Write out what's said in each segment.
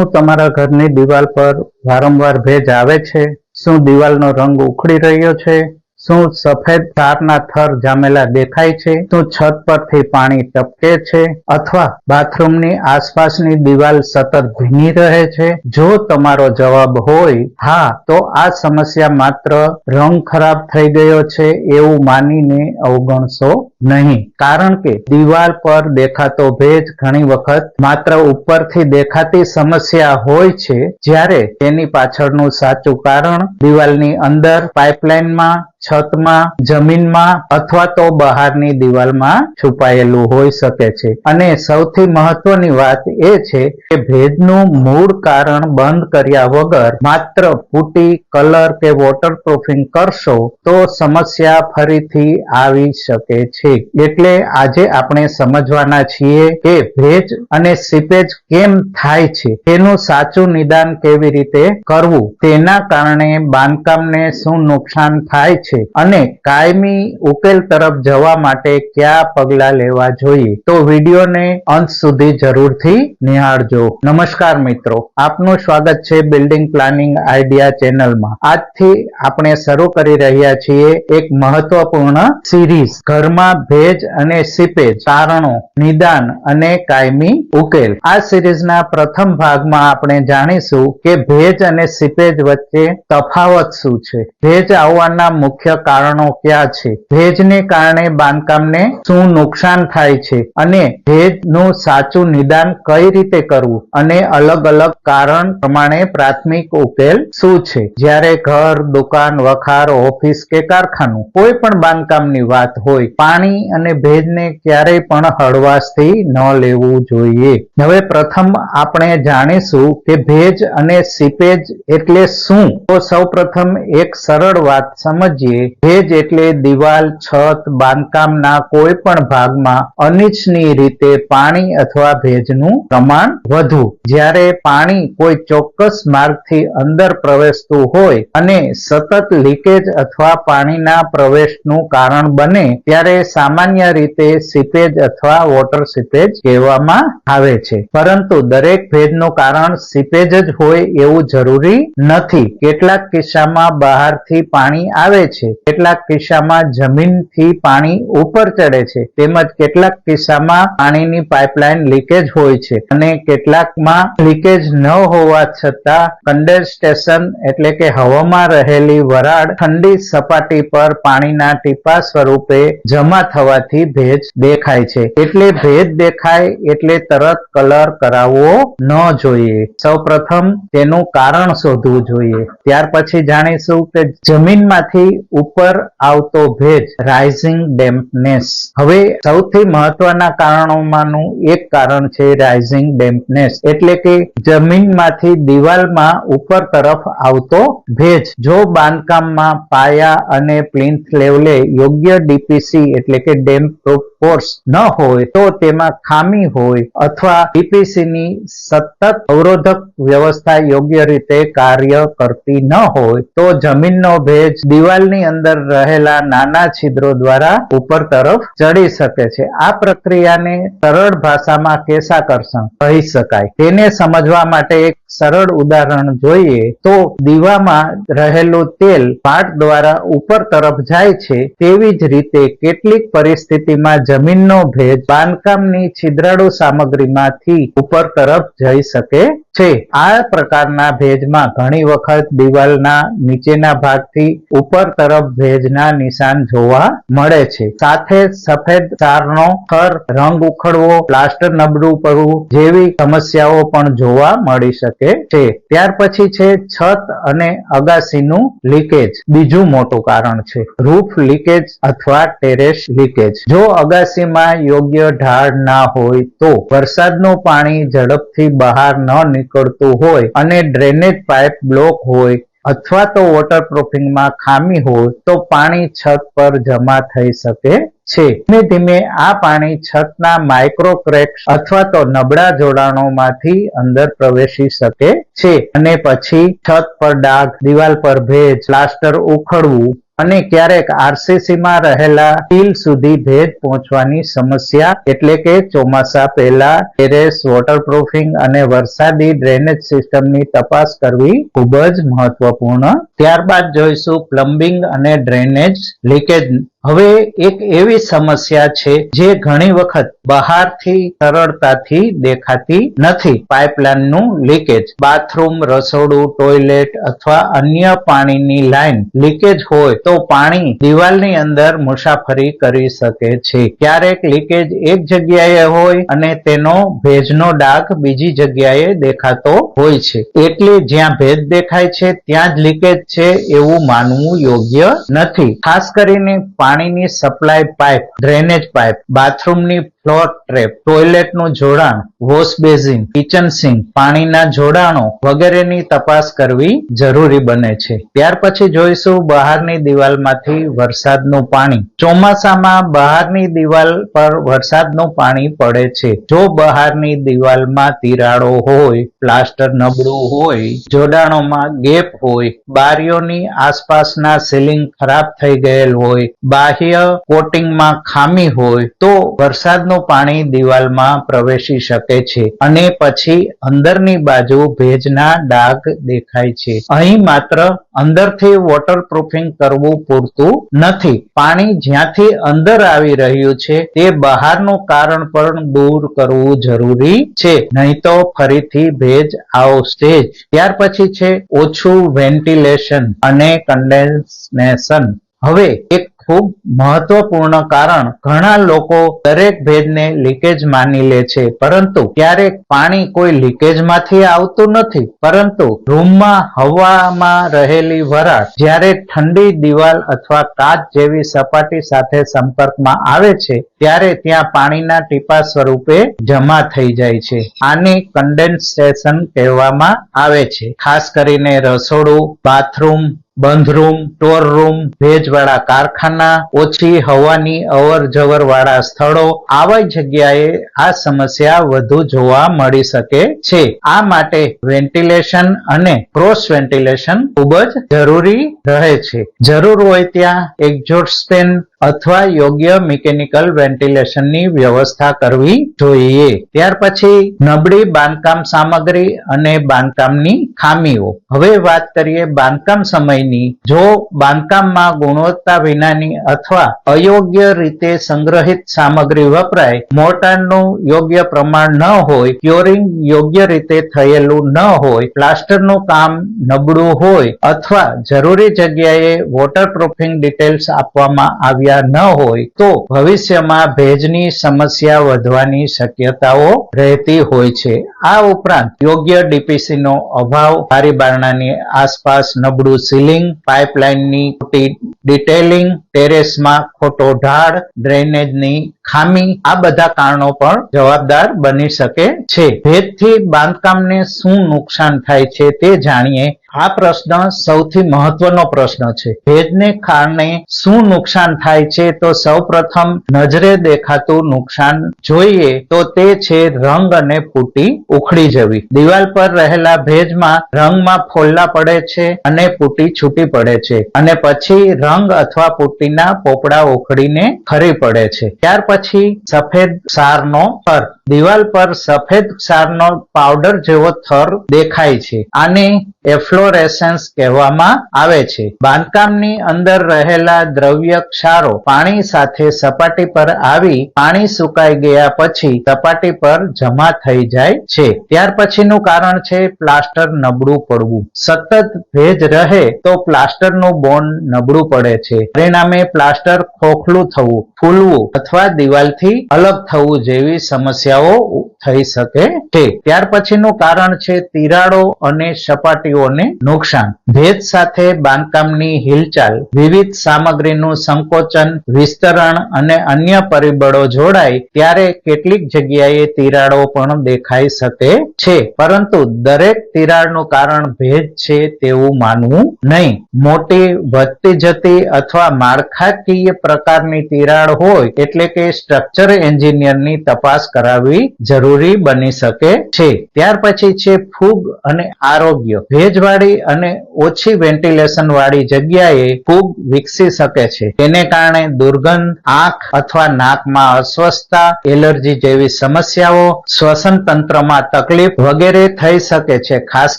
શું તમારા ઘરની દિવાલ પર વારંવાર ભેજ આવે છે? શું દિવાલનો રંગ ઉખડી રહ્યો છે? શું સફેદ ક્ષારના થર જામેલા દેખાય છે? શું છત પરથી પાણી ટપકે છે અથવા બાથરૂમની આસપાસની દિવાલ સતત ભીની રહે છે? જો તમારો જવાબ હોય હા, તો આ સમસ્યા માત્ર રંગ ખરાબ થઈ ગયો છે એવું માનીને અવગણશો નહીં, કારણ કે દિવાલ પર દેખાતો ભેજ ઘણી વખત માત્ર ઉપરથી દેખાતી સમસ્યા હોય છે, જ્યારે તેની પાછળનું સાચું કારણ દિવાલની અંદર, પાઇપલાઇનમાં, છતમાં, જમીનમાં અથવા તો બહારની દિવાલમાં છુપાયેલું હોઈ શકે છે. અને સૌથી મહત્વની વાત એ છે કે ભેજનું મૂળ કારણ બંધ કર્યા વગર માત્ર પુટ્ટી, કલર કે વોટરપ્રૂફિંગ કરશો તો સમસ્યા ફરીથી આવી શકે છે. એટલે આજે આપણે સમજવાના છીએ કે ભેજ અને સીપેજ કેમ થાય છે, તેનું સાચું નિદાન કેવી રીતે કરવું, તેના કારણે બાંધકામને શું નુકસાન થાય છે અને કાયમી ઉકેલ તરફ જવા માટે કયા પગલાં લેવા જોઈએ. તો વિડીયોને અંત સુધી જરૂરથી નિહાળજો. નમસ્કાર મિત્રો, આપનું સ્વાગત છે બિલ્ડિંગ પ્લાનિંગ આઈડિયા ચેનલમાં. આજથી આપણે શરૂ કરી રહ્યા છીએ એક મહત્વપૂર્ણ સિરીઝ, ઘરમાં ભેજ અને સીપેજ, કારણો, નિદાન અને કાયમી ઉકેલ. આ સિરીઝના પ્રથમ ભાગમાં આપણે જાણીશું કે ભેજ અને સીપેજ વચ્ચે તફાવત શું છે, ભેજ આવવાના મુખ્ય કારણો ક્યાં છે, ભેજને કારણે બાંધકામને શું નુકસાન થાય છે અને ભેજનું સાચું નિદાન કઈ રીતે કરવું, અને અલગ અલગ કારણ પ્રમાણે પ્રાથમિક ઉકેલ શું છે. જ્યારે ઘર, દુકાન, વખાર, ઓફિસ કે કારખાનું, કોઈ પણ બાંધકામની વાત હોય, પાણી અને ભેજને ક્યારેય પણ હળવાશથી ન લેવું જોઈએ. હવે પ્રથમ આપણે જાણીશું કે ભેજ અને સીપેજ એટલે શું. તો સૌપ્રથમ એક સરળ વાત સમજીએ. ભેજ એટલે દિવાલ, છત, બાંધકામના કોઈ પણ ભાગમાં અનિચ્છનીય રીતે પાણી અથવા ભેજનું પ્રમાણ વધવું. જ્યારે પાણી કોઈ ચોક્કસ માર્ગથી અંદર પ્રવેશતું હોય અને સતત લીકેજ અથવા પાણીના પ્રવેશનું કારણ બને, ત્યારે સામાન્ય રીતે સીપેજ અથવા વોટર સીપેજ કહેવામાં આવે છે. પરંતુ દરેક ભેજનું કારણ સીપેજ જ હોય એવું જરૂરી નથી. કેટલાક કિસ્સામાં બહારથી પાણી આવે છે, કેટલાક કિસ્સામાં જમીનથી પાણી ઉપર ચડે છે, તેમજ કેટલાક કિસ્સામાં પાણીની પાઇપલાઇન લીકેજ હોય છે, અને કેટલાકમાં લીકેજ ન હોવા છતાં કન્ડેન્સેશન એટલે કે હવામાં રહેલી વરાળ ઠંડી સપાટી પર પાણીના ટીપા સ્વરૂપે જમા થવાથી ભેજ દેખાય છે. એટલે ભેજ દેખાય એટલે તરત કલર કરાવવો ન જોઈએ. સૌપ્રથમ તેનું કારણ શોધવું જોઈએ. ત્યાર પછી જાણીશું કે જમીનમાંથી ઉપર આવતો ભેજ, રાઇઝિંગ ડેમ્પનેસ. હવે સૌથી મહત્વના કારણોમાંનું એક કારણ છે રાઇઝિંગ ડેમ્પનેસ, એટલે કે જમીનમાંથી દિવાલમાં ઉપર તરફ આવતો ભેજ. જો બાંધકામમાં પાયા અને પ્લિન્થ લેવલે યોગ્ય ડીપીસી એટલે કે ડેમ્પ પ્રૂફ કોર્સ ન હોય, તો તેમાં ખામી હોય અથવા ડીપીસીની સતત અવરોધક વ્યવસ્થા યોગ્ય રીતે કાર્ય કરતી ન હોય, તો જમીનનો ભેજ દિવાલની અંદર રહેલા નાના છિદ્રો દ્વારા ઉપર તરફ ચડી શકે છે. આ પ્રક્રિયાને સરળ ભાષામાં કેશાકર્ષણ કહી શકાય. તેને સમજવા માટે એક સરળ ઉદાહરણ જોઈએ તો દીવામાં રહેલું તેલ પાટ દ્વારા ઉપર તરફ જાય છે, તેવી જ રીતે કેટલીક પરિસ્થિતિમાં જમીનનો ભેજ બાંધકામની છિદ્રાળુ સામગ્રીમાંથી ઉપર તરફ જઈ શકે છે. આ પ્રકારના ભેજમાં ઘણી વખત દિવાલના નીચેના ભાગથી ઉપર તરફ ભેજના નિશાન જોવા મળે છે. સાથે સફેદ ક્ષારનો થર, રંગ ઉખડવો, પ્લાસ્ટર નબળું પડવું જેવી સમસ્યાઓ પણ જોવા મળી શકે છે. ત્યાર પછી છે છત અને અગાસીનું લીકેજ. બીજું મોટું કારણ છે રૂફ લીકેજ અથવા ટેરેસ લીકેજ. જો અગાસીમાં યોગ્ય ઢાળ ના હોય, તો વરસાદનું પાણી ઝડપથી બહાર ન નીકળતું હોય અને ડ્રેનેજ પાઇપ બ્લોક હોય, અથવા તો વોટરપ્રૂફિંગમાં ખામી હોય, તો પાણી છત પર જમા થઈ શકે છે. ધીમે ધીમે આ પાણી છતના માઇક્રો ક્રેક્સ અથવા તો નબળા જોડાણોમાંથી અંદર પ્રવેશી શકે છે, અને પછી છત પર ડાઘ, દિવાલ પર ભેજ, પ્લાસ્ટર ઉખડવું અને ક્યારેક આરસીસી માં રહેલા ટીલ સુધી ભેજ પહોંચવાની સમસ્યા એટલે કે ચોમાસા પહેલા ટેરેસ વોટરપ્રૂફિંગ અને વરસાદી ડ્રેનેજ સિસ્ટમની તપાસ કરવી ખૂબ જ મહત્વપૂર્ણ. ત્યારબાદ જોઈશું પ્લમ્બિંગ અને ડ્રેનેજ લીકેજ. હવે એક એવી સમસ્યા છે જે ઘણી વખત બહારથી સરળતાથી દેખાતી નથી. પાઇપલાઇનનું લીકેજ. બાથરૂમ, રસોડું, ટોયલેટ અથવા અન્ય પાણીની લાઇન લીકેજ હોય તો પાણી દિવાલની અંદર મુસાફરી કરી શકે છે. ક્યારેક લીકેજ એક જગ્યાએ હોય અને તેનો ભેજનો ડાઘ બીજી જગ્યાએ દેખાતો હોય છે. એટલે જ્યાં ભેજ દેખાય છે ત્યાં જ લીકેજ છે એવું માનવું યોગ્ય નથી. ખાસ કરીને પાણીની સપ્લાય પાઇપ, ડ્રેનેજ પાઇપ, બાથરૂમની ફ્લોર ટ્રેપ, ટોયલેટનું જોડાણ, વોશ બેઝિન, કિચન સિંક, પાણીના જોડાણો વગેરેની તપાસ કરવી જરૂરી બને છે. ત્યાર પછી જોઈશું બહારની દિવાલમાંથી વરસાદનું પાણી. ચોમાસામાં બહારની દિવાલ પર વરસાદનું પાણી પડે છે. જો બહારની દિવાલમાં તિરાડો હોય, પ્લાસ્ટર નબળું હોય, જોડાણોમાં ગેપ હોય, બારીઓની આસપાસના સીલિંગ ખરાબ થઈ ગયેલ હોય, બાહ્ય કોટિંગમાં ખામી હોય તો વરસાદનું પાણી દિવાલમાં પ્રવેશી શકે છે અને પછી અંદરની બાજુ ભેજના ડાઘ દેખાય છે. અહીં માત્ર અંદરથી વોટરપ્રૂફિંગ કરવું પૂરતું નથી. પાણી જ્યાંથી અંદર આવી રહ્યું છે તે બહારનું કારણ પણ દૂર કરવું જરૂરી છે, નહીં તો ફરીથી ભેજ આવશે. ત્યાર પછી છે ઓછું વેન્ટિલેશન અને કન્ડેન્સેશન. હવે એક ખૂબ મહત્વપૂર્ણ કારણ, ઘણા લોકો દરેક ભેજને લીકેજ માની લે છે, પરંતુ ક્યારેક પાણી કોઈ લીકેજમાંથી આવતું નથી, પરંતુ રૂમમાં હવામાં રહેલી વરાળ જ્યારે ઠંડી દિવાલ અથવા કાચ જેવી સપાટી સાથે સંપર્કમાં આવે છે ત્યારે ત્યાં પાણીના ટીપા સ્વરૂપે જમા થઈ જાય છે. આને કન્ડેન્સેશન કહેવામાં આવે છે. ખાસ કરીને રસોડું, બાથરૂમ, બંધ રૂમ, સ્ટોર રૂમ, ભેજવાળા કારખાના, ઓછી હવાની અવર જવર વાળા સ્થળો, આવા જગ્યાએ આ સમસ્યા વધુ જોવા મળી શકે છે. આ માટે વેન્ટિલેશન અને ક્રોસ વેન્ટિલેશન ખૂબ જ જરૂરી રહે છે. જરૂર હોય ત્યાં એક્ઝોસ્ટ ફેન અથવા યોગ્ય મિકેનિકલ વેન્ટિલેશનની વ્યવસ્થા કરવી જોઈએ. ત્યાર પછી નબળી બાંધકામ સામગ્રી અને બાંધકામની ખામીઓ. હવે વાત કરીએ બાંધકામ સમયની. જો બાંધકામમાં ગુણવત્તા વિનાની અથવા અયોગ્ય રીતે સંગ્રહિત સામગ્રી વપરાય, મોર્ટારનું યોગ્ય પ્રમાણ ન હોય, ક્યોરિંગ યોગ્ય રીતે થયેલું ન હોય, પ્લાસ્ટરનું કામ નબળું હોય અથવા જરૂરી જગ્યાએ વોટરપ્રૂફિંગ ડિટેલ્સ આપવામાં આવ્યા ન હોય તો ભવિષ્યમાં ભેજની સમસ્યા વધવાની શક્યતાઓ રહેતી હોય છે. આ ઉપરાંત યોગ્ય ડીપીસી નો અભાવ, બારી બારણાની આસપાસ નબળું સીલિંગ, પાઇપલાઇનની ખોટી ડિટેલિંગ, ટેરેસમાં ખોટો ઢાળ, ડ્રેનેજની ખામી, આ બધા કારણો પણ જવાબદાર બની શકે છે. ભેજથી બાંધકામને શું નુકસાન થાય છે તે જાણીએ. આ પ્રશ્ન સૌથી મહત્વનો પ્રશ્ન છે. ભેજને કારણે શું નુકસાન થાય છે તો સૌપ્રથમ નજરે દેખાતું નુકસાન જોઈએ તો તે છે રંગ અને પુટ્ટી ઉખડી જવી. દિવાલ પર રહેલા ભેજમાં રંગમાં ફોલ્લા પડે છે અને પુટ્ટી છૂટી પડે છે અને પછી રંગ અથવા પુટ્ટીના પોપડા ઉખડીને ખરી પડે છે. ત્યાર પછી સફેદ ક્ષારનો થર. દિવાલ પર સફેદ ક્ષારનો પાવડર જેવો થર દેખાય છે. આને એફ્લોરેસન્સ કહેવામાં આવે છે. બાંધકામની અંદર રહેલા દ્રવ્ય ક્ષારો પાણી સાથે સપાટી પર આવી પાણી સુકાઈ ગયા પછી સપાટી પર જમા થઈ જાય છે. ત્યાર પછીનું કારણ છે પ્લાસ્ટર નબળું પડવું. સતત ભેજ રહે તો પ્લાસ્ટરનું બોન્ડ નબળું પડે છે. પરિણામે પ્લાસ્ટર ખોખલું થવું, ફૂલવું અથવા દિવાલથી અલગ થવું જેવી સમસ્યાઓ થઈ શકે છે. ત્યાર પછીનું કારણ છે તિરાડો અને સપાટીઓને નુકસાન. ભેજ સાથે બાંધકામની હિલચાલ, વિવિધ સામગ્રીનું સંકોચન, વિસ્તરણ અને અન્ય પરિબળો જોડાય ત્યારે કેટલીક જગ્યાએ તિરાડો પણ દેખાઈ શકે છે, પરંતુ દરેક તિરાડનું કારણ ભેજ છે તેવું માનવું નહીં. મોટી, વધતી જતી અથવા માળખાકીય પ્રકારની તિરાડ હોય એટલે કે સ્ટ્રક્ચર એન્જિનિયરની તપાસ કરાવી કરાવવી જરૂરી બની શકે છે. ત્યાર પછી છે ફૂગ અને આરોગ્ય. ભેજવાળી અને ઓછી વેન્ટિલેશન વાળી જગ્યાએ ફૂગ વિકસી શકે છે. તેને કારણે દુર્ગંધ, આંખ અથવા નાકમાં અસ્વસ્થતા, એલર્જી જેવી સમસ્યાઓ, શ્વસન તંત્રમાં તકલીફ વગેરે થઈ શકે છે. ખાસ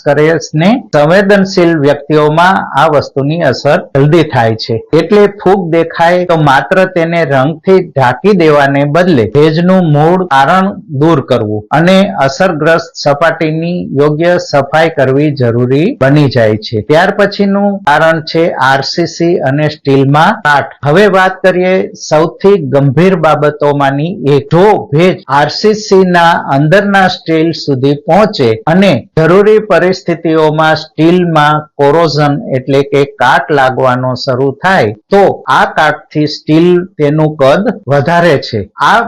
કરીને સંવેદનશીલ વ્યક્તિઓમાં આ વસ્તુની અસર જલ્દી થાય છે. એટલે ફૂગ દેખાય તો માત્ર તેને રંગથી ઢાંકી દેવાને બદલે ભેજનું મૂળ કારણ દૂર કરવું અને અસરગ્રસ્ત સપાટીની યોગ્ય સફાઈ કરવી જરૂરી બની જાય છે. ત્યાર પછીનું કારણ છે આરસીસી અને સ્ટીલમાં કાટ. હવે વાત કરીએ સૌથી ગંભીર બાબતોમાંની એક. જો ભેજ આરસીસી ના અંદરના સ્ટીલ સુધી પહોંચે અને જરૂરી પરિસ્થિતિઓમાં સ્ટીલમાં કોરોઝન એટલે કે કાટ લાગવાનો શરૂ થાય તો આ કાટથી સ્ટીલ તેનું કદ વધારે છે. આ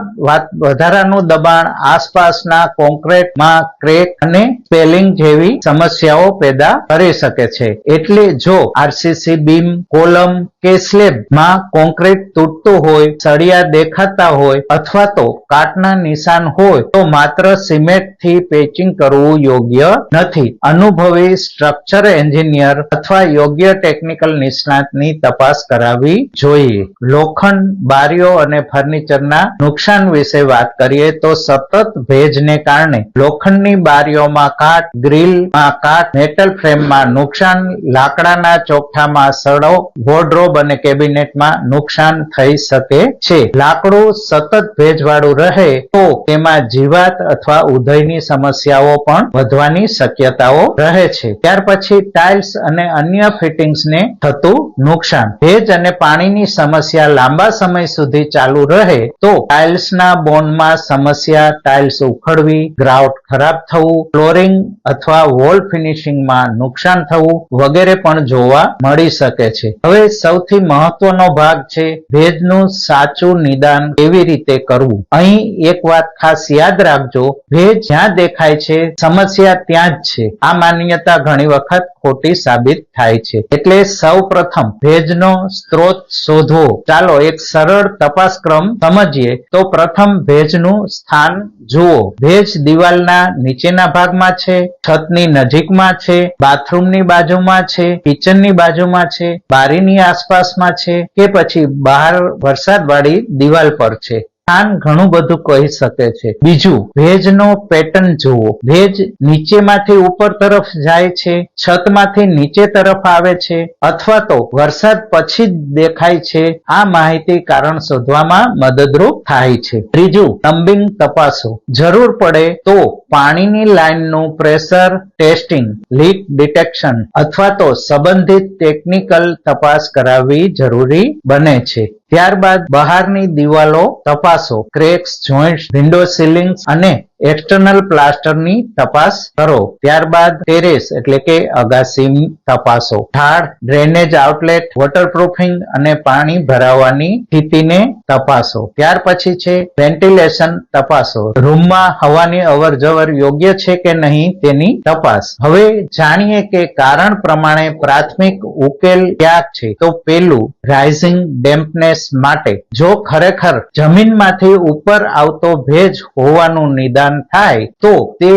વધારાનું દબાણ આસપાસના કોન્ક્રીટમાં ક્રેક અને સ્પેલિંગ જેવી સમસ્યાઓ પેદા કરી શકે છે. એટલે જો આરસીસી બીમ, કોલમ કે સ્લેબમાં કોન્ક્રીટ તૂટતું હોય, સળિયા દેખાતા હોય અથવા તો કાટના નિશાન હોય તો માત્ર સિમેન્ટથી પેચિંગ કરવું યોગ્ય નથી. અનુભવી સ્ટ્રક્ચર એન્જિનિયર અથવા યોગ્ય ટેકનિકલ નિષ્ણાતની તપાસ કરાવવી જોઈએ. લોખંડ, બારીઓ અને ફર્નિચરના નુકસાન વિશે વાત કરીએ તો સતત ભેજને કારણે લોખંડની બારીઓમાં કાટ, ગ્રીલમાં કાટ, મેટલ ફ્રેમમાં નુકસાન, લાકડાના ચોકઠામાં સડો, વોર્ડરોબ અને કેબિનેટમાં નુકસાન થઈ શકે છે. લાકડું સતત ભેજવાળું રહે તો તેમાં જીવાત અથવા ઉધઈની સમસ્યાઓ પણ વધવાની શક્યતાઓ રહે છે. ત્યાર પછી ટાઇલ્સ અને અન્ય ફિટિંગ્સને થતું નુકસાન. ભેજ અને પાણીની સમસ્યા લાંબા સમય સુધી ચાલુ રહે તો ટાઇલ્સના બોન્ડમાં સમસ્યા, ટાઇલ્સ ઉખડવી, ગ્રાઉટ ખરાબ થવું, ફ્લોરિંગ અથવા વોલ ફિનિશિંગમાં નુકસાન થવું વગેરે પણ જોવા મળી શકે છે. હવે સૌથી મહત્વનો ભાગ છે ભેજનું સાચું નિદાન કેવી રીતે કરવું. અહીં એક વાત ખાસ યાદ રાખજો, ભેજ જ્યાં દેખાય છે સમસ્યા ત્યાં જ છે. આ માન્યતા ઘણી વખત ખોટી સાબિત થાય છે. એટલે સૌ પ્રથમ ભેજનો સ્ત્રોત શોધવો. ચાલો એક સરળ તપાસક્રમ સમજીએ. તો પ્રથમ ભેજનું સ્થાન જુઓ. ભેજ દિવાલના નીચેના ભાગમાં છે, છતની નજીકમાં છે, બાથરૂમની બાજુમાં છે, કિચનની બાજુમાં છે, બારીની આસપાસમાં છે કે પછી બહાર વરસાદવાળી દિવાલ પર છે. સ્થાન ઘણું બધું કહી શકે છે. બીજું, ભેજનો પેટર્ન જુઓ. ભેજ નીચેમાંથી ઉપર તરફ જાય છે, છતમાંથી નીચે તરફ આવે છે અથવા તો વરસાદ પછી જ દેખાય છે. આ માહિતી કારણ શોધવામાં મદદરૂપ થાય છે. ત્રીજું, પ્લમ્બિંગ તપાસો. જરૂર પડે તો પાણીની લાઇનનું પ્રેશર ટેસ્ટિંગ, લીક ડિટેક્શન અથવા તો સંબંધિત ટેકનિકલ તપાસ કરાવવી જરૂરી બને છે. ત્યારબાદ બહારની દિવાલો તપાસો. ક્રેક્સ, જોઇન્ટ્સ, વિન્ડો સીલિંગ્સ અને એક્સટર્નલ પ્લાસ્ટરની તપાસ કરો. ત્યારબાદ ટેરેસ એટલે કે અગાસી તપાસો. ઢાળ, ડ્રેનેજ આઉટલેટ, વોટરપ્રૂફિંગ અને પાણી ભરાવાની સ્થિતિને તપાસો. ત્યાર પછી છે વેન્ટિલેશન તપાસો. રૂમમાં હવાની અવરજવર યોગ્ય છે કે નહીં તેની તપાસ. હવે જાણીએ કે કારણ પ્રમાણે પ્રાથમિક ઉકેલ ક્યાં છે. તો પેલું, રાઇઝિંગ ડેમ્પનેસ માટે. જો ખરેખર જમીનમાંથી ઉપર આવતો ભેજ હોવાનું નિદાન થાય તો તે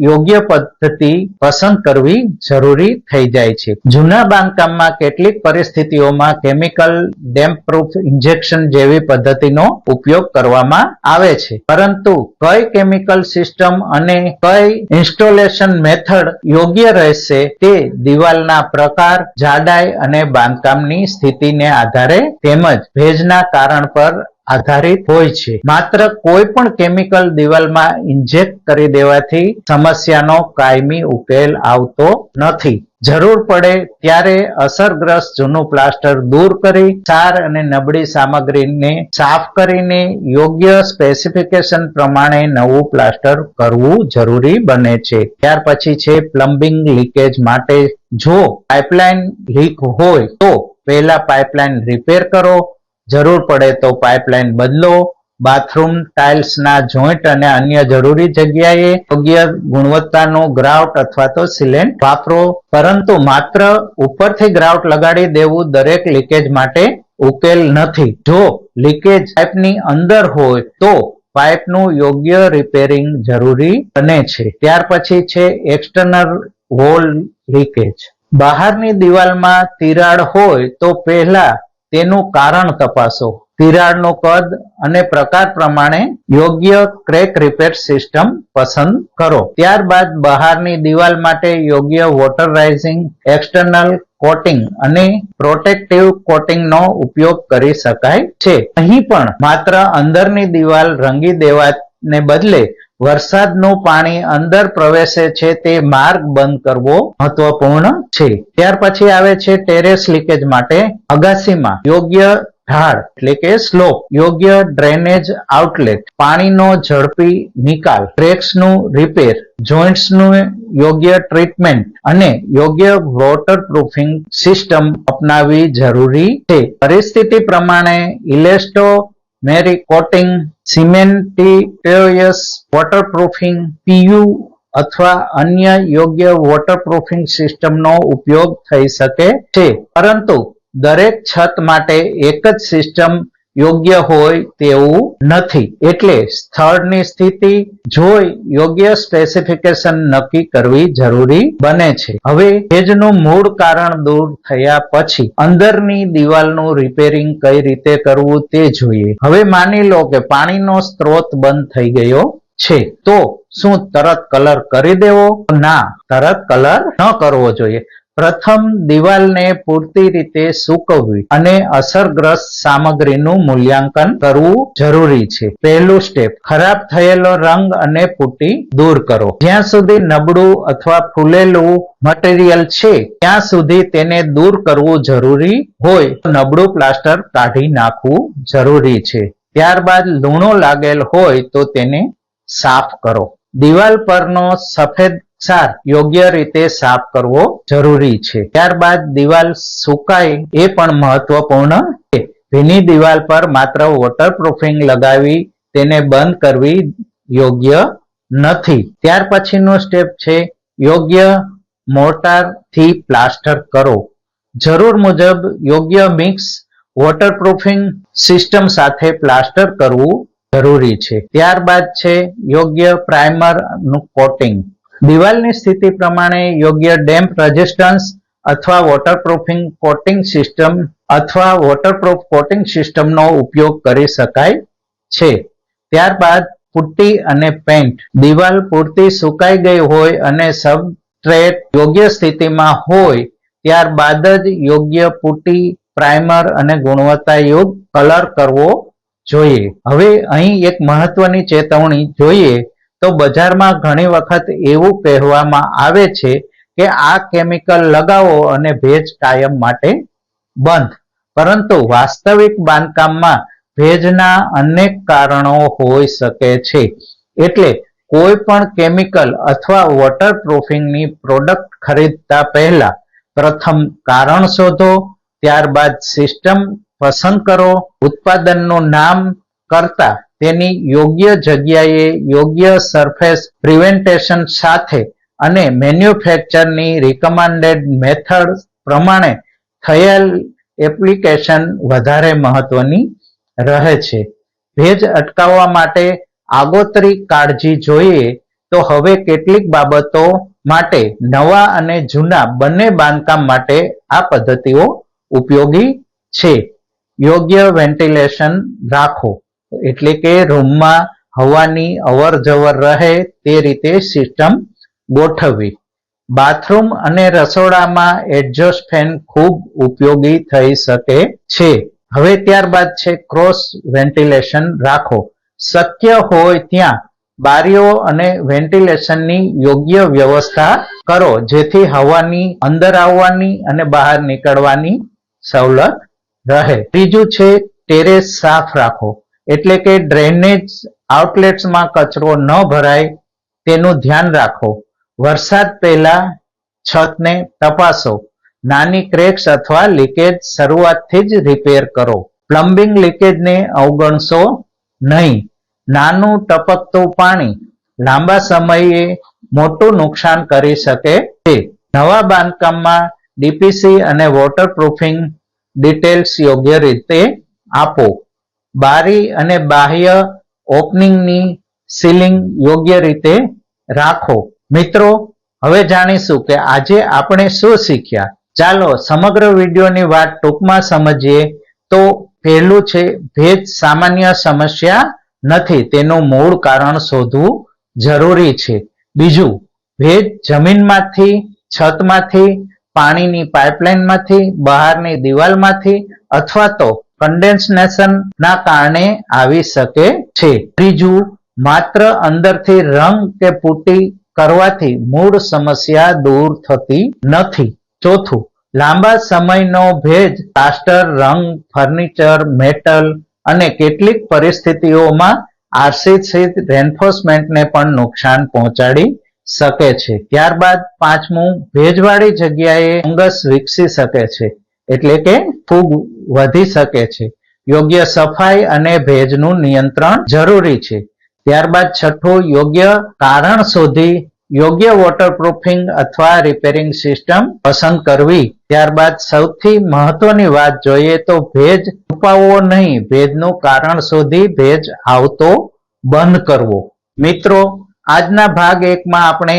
યોગ્ય પદ્ધતિ પસંદ કરવી જરૂરી થઈ જાય છે. જૂના બાંધકામમાં કેટલીક પરિસ્થિતિઓમાં કેમિકલ ડેમ્પ પ્રૂફ ઇન્જેક્શન જેવી પદ્ધતિનો ઉપયોગ કરવામાં આવે છે. પરંતુ કઈ કેમિકલ સિસ્ટમ અને કઈ ઇન્સ્ટોલેશન મેથડ યોગ્ય રહેશે તે દિવાલના પ્રકાર, જાડાઈ અને બાંધકામની સ્થિતિને આધારે તેમજ ભેજના કારણ પર આધારિત હોય છે. માત્ર કોઈ પણ કેમિકલ દિવાલમાં ઇન્જેક્ટ કરી દેવાથી સમસ્યાનો કાયમી ઉકેલ આવતો નથી. જરૂર પડે ત્યારે અસરગ્રસ્ત જૂનું પ્લાસ્ટર દૂર કરી ક્ષાર અને નબળી સામગ્રીને સાફ કરીને યોગ્ય સ્પેસિફિકેશન પ્રમાણે નવું પ્લાસ્ટર કરવું જરૂરી બને છે. ત્યાર પછી છે પ્લમ્બિંગ લીકેજ માટે. જો પાઇપલાઇન લીક હોય તો પહેલા પાઇપલાઇન રિપેર કરો. જરૂર પડે તો પાઇપલાઇન બદલો. બાથરૂમ ટાઇલ્સના જોઈન્ટ અને અન્ય જરૂરી જગ્યાએ યોગ્ય ગુણવત્તાનું ગ્રાઉટ અથવા તો સિલેન્ટ વાપરો. પરંતુ માત્ર ઉપરથી ગ્રાઉટ લગાડી દેવું દરેક લીકેજ માટે ઉકેલ નથી. જો લીકેજ પાઇપની અંદર હોય તો પાઇપનું યોગ્ય રિપેરિંગ જરૂરી બને છે. ત્યાર પછી છે એક્સટર્નલ વોલ લીકેજ. બહારની દિવાલમાં તિરાડ હોય તો પહેલા તેનું કારણ તપાસો. તિરાડનું કદ અને પ્રકાર પ્રમાણે યોગ્ય ક્રેક રિપેર સિસ્ટમ પસંદ કરો. ત્યારબાદ બહારની દિવાલ માટે યોગ્ય વોટરાઇઝિંગ એક્સટર્નલ કોટિંગ અને પ્રોટેક્ટિવ કોટિંગનો ઉપયોગ કરી શકાય છે. અહીં પણ માત્ર અંદરની દિવાલ રંગી દેવાને બદલે વરસાદનું પાણી અંદર પ્રવેશે છે તે માર્ગ બંધ કરવો મહત્વપૂર્ણ છે. ત્યાર પછી આવે છે ટેરેસ લીકેજ માટે. અગાસીમાં યોગ્ય ઢાળ એટલે કે સ્લોપ, યોગ્ય ડ્રેનેજ આઉટલેટ, પાણીનો ઝડપી નિકાલ, ક્રેક્સનું રિપેર, જોઇન્ટ્સનું યોગ્ય ટ્રીટમેન્ટ અને યોગ્ય વોટરપ્રૂફિંગ સિસ્ટમ અપનાવવી જરૂરી છે. પરિસ્થિતિ પ્રમાણે ઇલેસ્ટોમેરિક કોટિંગ, સિમેન્ટિટિયસ વોટરપ્રૂફિંગ, પીયુ અથવા અન્ય યોગ્ય વોટરપ્રૂફિંગ સિસ્ટમનો ઉપયોગ થઈ શકે છે. પરંતુ દરેક છત માટે એક જ સિસ્ટમ યોગ્ય હોય તેવું નથી. એટલે સ્થળની સ્થિતિ જોઈ યોગ્ય સ્પેસિફિકેશન નક્કી કરવી જરૂરી બને છે. હવે ભેજનું મૂળ કારણ દૂર થયા પછી અંદરની દિવાલનું રિપેરિંગ કઈ રીતે કરવું તે જોઈએ. હવે માની લો કે પાણીનો સ્ત્રોત બંધ થઈ ગયો છે, તો શું તરત કલર કરી દેવો? ના, તરત કલર ન કરવો જોઈએ. પ્રથમ દિવાલને પૂરતી રીતે સૂકવવી અને અસરગ્રસ્ત સામગ્રીનું મૂલ્યાંકન કરવું જરૂરી છે. પહેલું સ્ટેપ, ખરાબ થયેલો રંગ અને પુટ્ટી દૂર કરો. જ્યાં સુધી નબળું અથવા ફૂલેલું મટીરિયલ છે ત્યાં સુધી તેને દૂર કરવું જરૂરી હોય તો નબળું પ્લાસ્ટર કાઢી નાખવું જરૂરી છે. ત્યારબાદ લૂણો લાગેલ હોય તો તેને સાફ કરો. દિવાલ પરનો સફેદ ક્ષાર યોગ્ય રીતે સાફ કરવો જરૂરી છે. ત્યારબાદ દિવાલ સુકાય એ પણ મહત્વપૂર્ણ છે. ભીની દિવાલ પર માત્ર વોટરપ્રૂફિંગ લગાવી તેને બંધ કરવી યોગ્ય નથી. ત્યાર પછીનું સ્ટેપ છે યોગ્ય મોર્ટારથી પ્લાસ્ટર કરો. જરૂર મુજબ યોગ્ય મિક્સ વોટરપ્રૂફિંગ સિસ્ટમ સાથે પ્લાસ્ટર કરવું જરૂરી છે. ત્યારબાદ છે યોગ્ય પ્રાઇમરનું કોટિંગ. દિવાલની સ્થિતિ પ્રમાણે યોગ્ય ડેમ્પ રેઝિસ્ટન્સ અથવા વોટરપ્રૂફિંગ કોટિંગ સિસ્ટમ અથવા વોટરપ્રૂફ કોટિંગ સિસ્ટમનો ઉપયોગ કરી શકાય છે. ત્યારબાદ પુટ્ટી અને પેઇન્ટ. દિવાલ પૂરતી સુકાઈ ગઈ હોય અને સબસ્ટ્રેટ યોગ્ય સ્થિતિમાં હોય ત્યારબાદ જ યોગ્ય પુટ્ટી, પ્રાઇમર અને ગુણવત્તાયુક્ત કલર કરવો જોઈએ. હવે અહીં એક મહત્વની ચેતવણી જોઈએ તો બજારમાં ઘણી વખત એવું કહેવામાં આવે છે કે આ કેમિકલ લગાવો અને ભેજ કાયમ માટે બંધ. પરંતુ વાસ્તવિક બાંધકામમાં ભેજના અનેક કારણો હોઈ શકે છે. એટલે કોઈ પણ કેમિકલ અથવા વોટરપ્રૂફિંગની પ્રોડક્ટ ખરીદતા પહેલા પ્રથમ કારણ શોધો, ત્યારબાદ સિસ્ટમ પસંદ કરો. ઉત્પાદનનું નામ કરતા તેની યોગ્ય જગ્યાએ, યોગ્ય સરફેસ પ્રિવેન્ટેશન સાથે અને મેન્યુફેક્ચરની રિકમેન્ડેડ મેથડ પ્રમાણે થયેલ એપ્લિકેશન વધારે મહત્વની રહે છે. ભેજ અટકાવવા માટે આગોતરી કાળજી જોઈએ તો હવે કેટલીક બાબતો માટે નવા અને જૂના બંને બાંધકામ માટે આ પદ્ધતિઓ ઉપયોગી છે. યોગ્ય વેન્ટિલેશન રાખો, એટલે કે રૂમમાં હવાની અવર જવર રહે તે રીતે સિસ્ટમ ગોઠવવી. બાથરૂમ અને રસોડામાં એક્ઝોસ્ટ ફેન ખૂબ ઉપયોગી થઈ શકે છે. હવે ત્યારબાદ છે ક્રોસ વેન્ટિલેશન રાખો. શક્ય હોય ત્યાં બારીઓ અને વેન્ટિલેશનની યોગ્ય વ્યવસ્થા કરો જેથી હવાની અંદર આવવાની અને બહાર નીકળવાની સવલત રહે. ત્રીજું છે ટેરેસ સાફ રાખો, એટલે કે ડ્રેનેજ આઉટલેટ્સમાં કચરો ન ભરાય તેનું ધ્યાન રાખો. વરસાદ પહેલા છતને તપાસો. નાની ક્રેક્સ અથવા લીકેજ શરૂઆતથી જ રિપેર કરો. પ્લમ્બિંગ લીકેજને અવગણશો નહીં. નાનું ટપકતું પાણી લાંબા સમયે મોટું નુકસાન કરી શકે છે. નવા બાંધકામમાં ડીપીસી અને વોટરપ્રૂફિંગ ડિટેલ્સ યોગ્ય રીતે આપો. બારી અને બાહ્ય ઓપનિંગની સીલિંગ યોગ્ય રીતે રાખો. મિત્રો, હવે જાણીશું કે આજે આપણે શું શીખ્યા. ચાલો સમગ્ર વિડીયોની વાત ટૂંકમાં સમજીએ. તો પહેલું છે, ભેજ સામાન્ય સમસ્યા નથી, તેનું મૂળ કારણ શોધવું જરૂરી છે. બીજું, ભેજ જમીનમાંથી, છતમાંથી, પાણીની પાઇપલાઇનમાંથી, બહારની દિવાલમાંથી અથવા તો કન્ડેન્સેશનના કારણે આવી શકે છે. ત્રીજું, માત્ર અંદરથી રંગ કે પુટ્ટી કરવાથી મૂળ સમસ્યા દૂર થતી નથી. ચોથું, લાંબા સમયનો ભેજ પ્લાસ્ટર, રંગ, ફર્નિચર, મેટલ અને કેટલીક પરિસ્થિતિઓમાં આરસીસી રેન્ફોર્સમેન્ટને પણ નુકસાન પહોંચાડી શકે છે. ત્યારબાદ પાંચમું, ભેજવાળી જગ્યાએ ફંગસ વિકસી શકે છે, એટલે કે ફૂગ વધી શકે છે. યોગ્ય સફાઈ અને ભેજનું નિયંત્રણ જરૂરી છે. ત્યારબાદ છઠ્ઠું, યોગ્ય કારણ શોધી યોગ્ય વોટરપ્રૂફિંગ અથવા રિપેરિંગ સિસ્ટમ પસંદ કરવી. ત્યારબાદ સૌથી મહત્વની વાત જોઈએ તો ભેજ છુપાવવો નહીં, ભેજનું કારણ શોધી ભેજ આવતો બંધ કરવો. મિત્રો, આજના ભાગ 1માં આપણે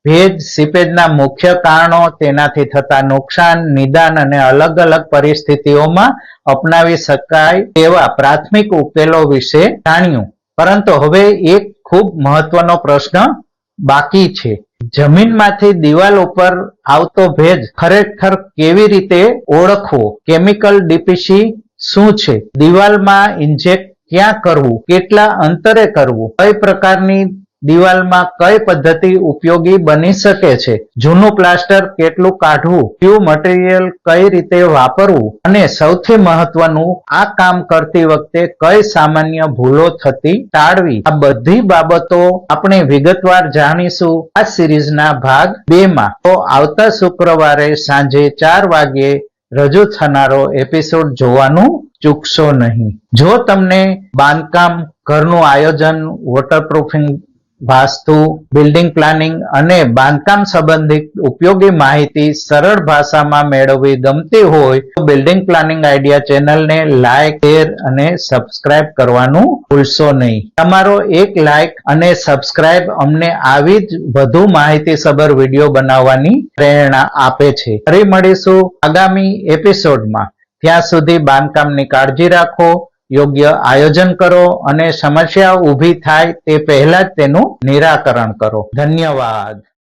ભેજ, સીપેજના મુખ્ય કારણો, તેનાથી થતા નુકસાન, નિદાન અને અલગ અલગ પરિસ્થિતિઓમાં અપનાવી શકાય તેવા પ્રાથમિક ઉકેલો વિશે જાણ્યું. પરંતુ હવે એક ખૂબ મહત્વનો પ્રશ્ન બાકી છે. જમીનમાંથી દિવાલ ઉપર આવતો ભેજ ખરેખર કેવી રીતે ઓળખવો? કેમિકલ ડીપીસી શું છે? દિવાલમાં ઇન્જેક્ટ ક્યાં કરવું? કેટલા અંતરે કરવું? કઈ પ્રકારની દિવાલમાં કઈ પદ્ધતિ ઉપયોગી બની શકે છે? જૂનું પ્લાસ્ટર કેટલું કાઢવું? કયું મટીરિયલ કઈ રીતે વાપરવું? અને સૌથી મહત્વનું, આ કામ કરતી વખતે કઈ સામાન્ય ભૂલો થતી ટાળવી? આ બધી બાબતો આપણે વિગતવાર જાણીશું આ સિરીઝના ભાગ 2માં. તો આવતા શુક્રવારે સાંજે 4 વાગ્યે રજૂ થનારો એપિસોડ જોવાનું ચૂકશો નહીં. જો તમને બાંધકામ, ઘરનું આયોજન, વોટરપ્રૂફિંગ, વાસ્તુ, બિલ્ડિંગ પ્લાનિંગ અને બાંધકામ સંબંધિત ઉપયોગી માહિતી સરળ ભાષામાં મેળવવી ગમતી હોય તો બિલ્ડિંગ પ્લાનિંગ આઈડિયા ચેનલને લાઇક, શેર અને સબસ્ક્રાઇબ કરવાનું ભૂલશો નહીં. તમારો એક લાઇક અને સબસ્ક્રાઇબ અમને આવી જ વધુ માહિતીસભર વિડીયો બનાવવાની પ્રેરણા આપે છે. ફરી મળીશું આગામી એપિસોડમાં. ત્યાં સુધી બાંધકામની કાળજી રાખો, યોગ્ય આયોજન કરો અને સમસ્યા ઊભી થાય તે પહેલા જ તેનું નિરાકરણ કરો. ધન્યવાદ.